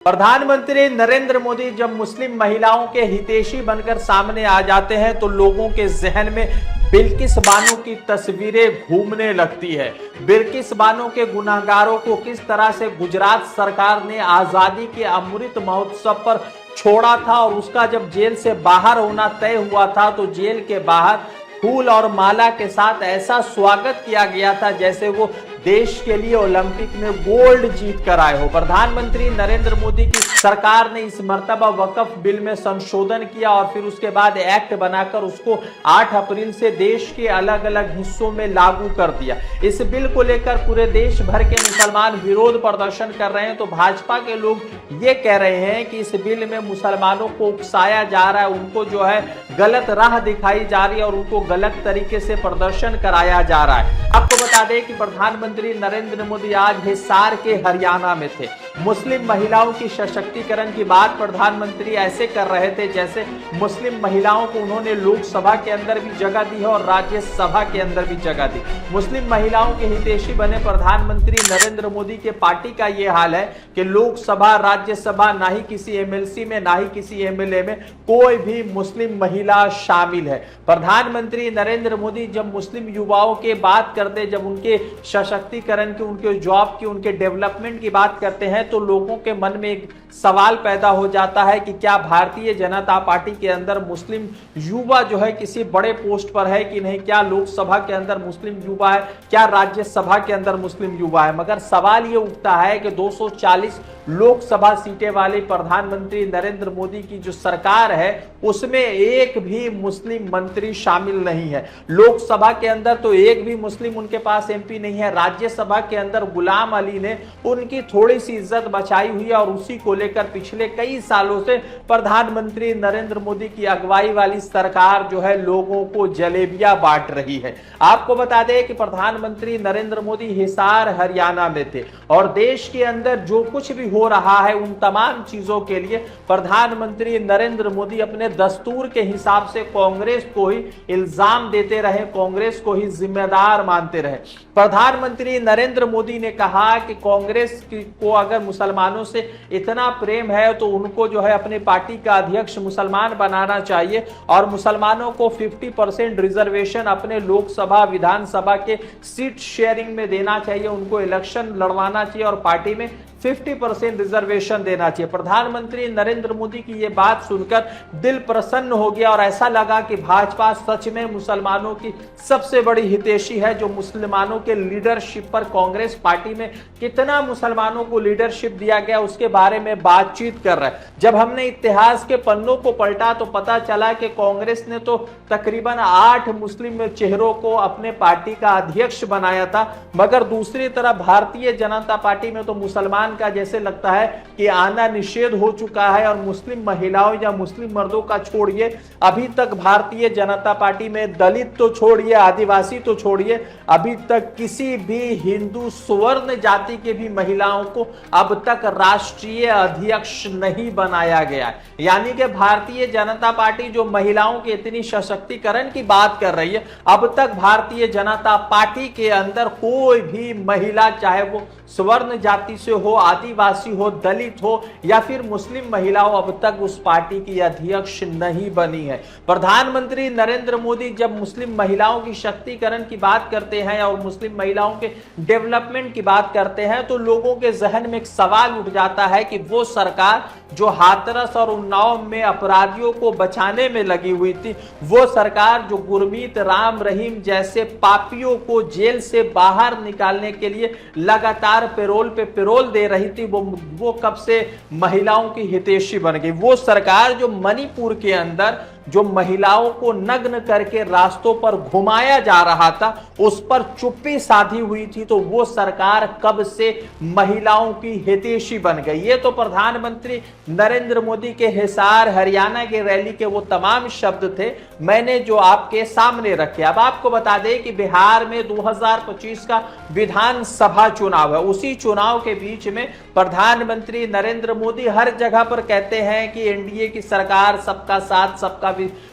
प्रधानमंत्री नरेंद्र मोदी जब मुस्लिम महिलाओं के हितैषी बनकर सामने आ जाते हैं तो लोगों के जहन में बिल्किस बानो की तस्वीरें घूमने लगती है। बिल्किस बानो के गुनाहगारों को किस तरह से गुजरात सरकार ने आजादी के अमृत महोत्सव पर छोड़ा था और उसका जब जेल से बाहर होना तय हुआ था तो जेल के बाहर फूल और माला के साथ ऐसा स्वागत किया गया था जैसे वो देश के लिए ओलंपिक में गोल्ड जीत कर आए हो। प्रधानमंत्री नरेंद्र मोदी की सरकार ने इस मर्तबा वक्फ बिल में संशोधन किया और फिर उसके बाद एक्ट बनाकर उसको 8 अप्रैल से देश के अलग अलग हिस्सों में लागू कर दिया। इस बिल को लेकर पूरे देश भर के मुसलमान विरोध प्रदर्शन कर रहे हैं तो भाजपा के लोग ये कह रहे हैं कि इस बिल में मुसलमानों को उकसाया जा रहा है, उनको जो है गलत राह दिखाई जा रही है और उनको गलत तरीके से प्रदर्शन कराया जा रहा है। आपको बता दें कि प्रधानमंत्री नरेंद्र मोदी आज हिसार के हरियाणा में थे। मुस्लिम महिलाओं की सशक्तिकरण की बात प्रधानमंत्री ऐसे कर रहे थे जैसे मुस्लिम महिलाओं को उन्होंने लोकसभा के अंदर भी जगह दी है और राज्यसभा के अंदर भी जगह दी। मुस्लिम महिलाओं के हितैषी बने प्रधानमंत्री नरेंद्र मोदी के पार्टी का ये हाल है कि लोकसभा राज्यसभा ना ही किसी एमएलसी में ना ही किसी एमएलए में कोई भी मुस्लिम महिला शामिल है। प्रधानमंत्री नरेंद्र मोदी जब मुस्लिम युवाओं के बात करते, जब उनके सशक्तिकरण की, उनके जॉब की, उनके डेवलपमेंट की बात करते हैं तो लोगों के मन में एक सवाल पैदा हो जाता है कि क्या भारतीय जनता पार्टी के अंदर मुस्लिम युवा जो है किसी बड़े पोस्ट पर है कि नहीं, क्या लोकसभा के अंदर मुस्लिम युवा है, क्या राज्यसभा के अंदर मुस्लिम युवा है। मगर सवाल ये उठता है कि 240 लोकसभा सीटें वाली प्रधानमंत्री नरेंद्र मोदी की जो सरकार है उसमें एक भी मुस्लिम मंत्री शामिल नहीं है। लोकसभा के अंदर तो एक भी मुस्लिम उनके पास एमपी नहीं है। राज्यसभा के अंदर गुलाम अली ने उनकी थोड़ी सी इज्जत बचाई हुई है और उसी को लेकर पिछले कई सालों से प्रधानमंत्री नरेंद्र मोदी की अगुवाई वाली सरकार जो है लोगों को जलेबियां बांट रही है। आपको बता दें कि प्रधानमंत्री नरेंद्र मोदी हिसार हरियाणा में थे और देश के अंदर जो कुछ भी हो रहा है उन तमाम चीजों के लिए प्रधानमंत्री नरेंद्र मोदी अपने दस्तूर के हिसाब से कांग्रेस को ही इल्जाम देते रहे, कांग्रेस को ही जिम्मेदार मानते रहे। प्रधानमंत्री नरेंद्र मोदी ने कहा कि कांग्रेस को अगर मुसलमानों से इतना प्रेम है तो उनको जो है अपने पार्टी का अध्यक्ष मुसलमान बनाना चाहिए और मुसलमानों को 50% रिजर्वेशन अपने लोकसभा विधानसभा के सीट शेयरिंग में देना चाहिए, उनको इलेक्शन लड़वाना चाहिए और पार्टी में 50% रिजर्वेशन देना चाहिए। प्रधानमंत्री नरेंद्र मोदी की यह बात सुनकर दिल प्रसन्न हो गया और ऐसा लगा कि भाजपा सच में मुसलमानों की सबसे बड़ी हितैषी है जो मुसलमानों के लीडरशिप पर कांग्रेस पार्टी में कितना मुसलमानों को लीडरशिप दिया गया उसके बारे में बातचीत कर रहा है। जब हमने इतिहास के पन्नों को पलटा तो पता चला कि कांग्रेस ने तो तकरीबन 8 मुस्लिम चेहरों को अपने पार्टी का अध्यक्ष बनाया था, मगर दूसरी तरफ भारतीय जनता पार्टी में तो मुसलमान का जैसे लगता है कि आना निषेध हो चुका है और मुस्लिम महिलाओं या मुस्लिम मर्दों का छोड़िए, अभी तक भारतीय जनता पार्टी में दलित तो छोड़िए, आदिवासी तो छोड़िए, अभी तक किसी भी हिंदू स्वर्ण जाति के भी महिलाओं को अब तक राष्ट्रीय अध्यक्ष नहीं बनाया गया। यानी कि भारतीय जनता पार्टी जो महिलाओं के इतनी सशक्तिकरण की बात कर रही है, अब तक भारतीय जनता पार्टी के अंदर कोई भी महिला, चाहे वो स्वर्ण जाति से हो, आदिवासी हो, दलित हो या फिर मुस्लिम महिलाओं, अब तक उस पार्टी की अध्यक्ष नहीं बनी है। प्रधानमंत्री नरेंद्र मोदी जब मुस्लिम महिलाओं की शक्तिकरण की बात करते हैं और मुस्लिम महिलाओं के डेवलपमेंट की बात करते हैं तो लोगों के जहन में एक सवाल उठ जाता है कि वो सरकार जो हाथरस और उन्नाव में अपराधियों को बचाने में लगी हुई थी, वो सरकार जो गुरमीत राम रहीम जैसे पापियों को जेल से बाहर निकालने के लिए लगातार पेरोल पे पेरोल दे रही थी, वो कब से महिलाओं की हितैषी बन गई। वो सरकार जो मणिपुर के अंदर जो महिलाओं को नग्न करके रास्तों पर घुमाया जा रहा था उस पर चुप्पी साधी हुई थी, तो वो सरकार कब से महिलाओं की हितैषी बन गई। ये तो प्रधानमंत्री नरेंद्र मोदी के हिसार हरियाणा के रैली के वो तमाम शब्द थे मैंने जो आपके सामने रखे। अब आपको बता दें कि बिहार में 2025 का विधानसभा चुनाव है। उसी चुनाव के बीच में प्रधानमंत्री नरेंद्र मोदी हर जगह पर कहते हैं कि एनडीए की सरकार सबका साथ, सबका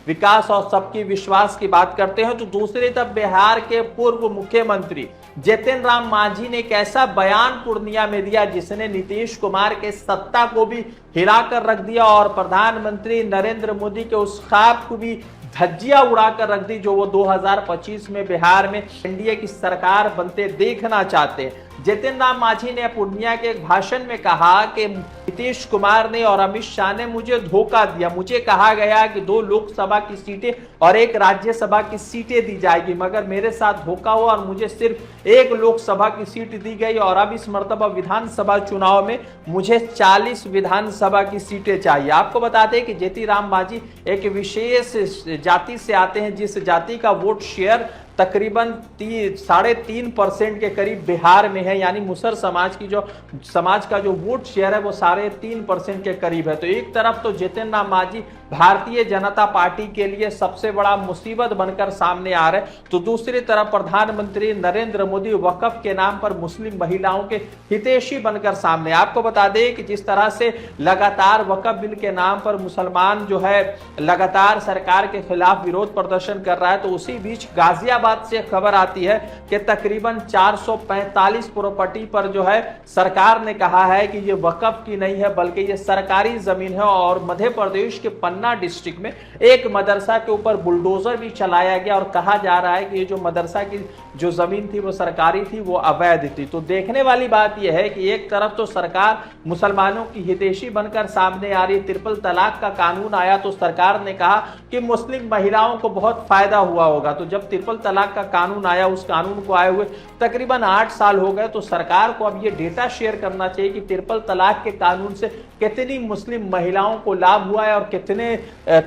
विकास और सबकी विश्वास की बात करते हैं, तो दूसरी तरफ बिहार के पूर्व मुख्यमंत्री जितिन राम मांझी ने एक ऐसा बयान पूर्णिया में दिया जिसने नीतीश कुमार के सत्ता को भी हिलाकर रख दिया और प्रधानमंत्री नरेंद्र मोदी के उस ख्वाब को भी धज्जियां उड़ाकर रख दी जो वो 2025 में बिहार में एनडीए की सरकार बनते देखना चाहते हैं। जितिन राम मांझी ने पूर्णिया के एक भाषण में कहा कि नीतीश कुमार ने और अमित शाह ने मुझे धोखा दिया। मुझे कहा गया कि 2 लोकसभा की सीटें और 1 राज्यसभा की सीटें दी जाएगी, मगर मेरे साथ धोखा हुआ और मुझे सिर्फ 1 लोकसभा की सीट दी गई और अब इस मर्तबा विधानसभा चुनाव में मुझे 40 विधानसभा की सीटें चाहिए। आपको बता दें कि जितिन राम मांझी एक विशेष जाति से आते हैं जिस जाति का वोट शेयर तकरीबन 3.5% के करीब बिहार में है, यानी मुसर समाज का जो वोट शेयर है वो 3.5% के करीब है। तो एक तरफ तो जितिन राम मांझी भारतीय जनता पार्टी के लिए सबसे बड़ा मुसीबत बनकर सामने आ रहे, तो दूसरी तरफ प्रधानमंत्री नरेंद्र मोदी वक्फ के नाम पर मुस्लिम महिलाओं के हितैषी बनकर सामने। आपको बता दें कि जिस तरह से लगातार वक्फ बिल के नाम पर मुसलमान जो है लगातार सरकार के खिलाफ विरोध प्रदर्शन कर रहा है, तो उसी बीच गाजियाबाद से खबर आती है कि तकरीबन 445 प्रॉपर्टी पर जो है सरकार ने कहा है कि ये वक्फ की नहीं है बल्कि ये सरकारी जमीन है। और मध्य प्रदेश के पन्ना डिस्ट्रिक्ट में एक मदरसा के ऊपर बुलडोजर भी चलाया गया और कहा जा रहा है कि ये जो मदरसा की जो जमीन थी वो सरकारी थी, वो अवैध थी। तो देखने वाली बात यह है कि एक तरफ तो सरकार मुसलमानों की हितैषी बनकर सामने आ रही, ट्रिपल तलाक का कानून आया तो सरकार ने कहा कि मुस्लिम महिलाओं को बहुत फायदा हुआ होगा। तो जब ट्रिपल तलाक का कानून आया, उस कानून को आए हुए तकरीबन 8 साल हो गए, तो सरकार को अब ये डेटा शेयर करना चाहिए कि ट्रिपल तलाक के कानून से कितनी मुस्लिम महिलाओं को लाभ हुआ है और कितने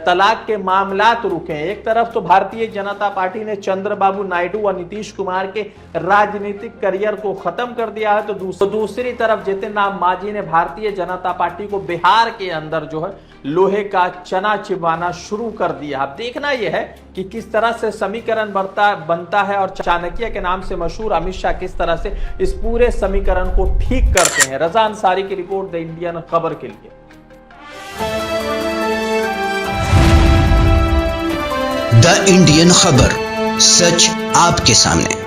तलाक के मामलात रुके हैं। एक तरफ तो भारतीय जनता पार्टी ने चंद्रबाबू नायडू और नीतीश कुमार के राजनीतिक करियर को खत्म कर दिया है, तो दूसरी तरफ जितिन राम मांझी ने भारतीय जनता पार्टी को बिहार के अंदर जो है लोहे का चना चिबाना शुरू कर दिया। अब देखना यह है कि किस तरह से समीकरण बनता है और चाणक्य के नाम से मशहूर अमित शाह किस तरह से इस पूरे समीकरण को ठीक करते हैं। रजा अंसारी की रिपोर्ट द इंडियन खबर के लिए। द इंडियन खबर, सच आपके सामने।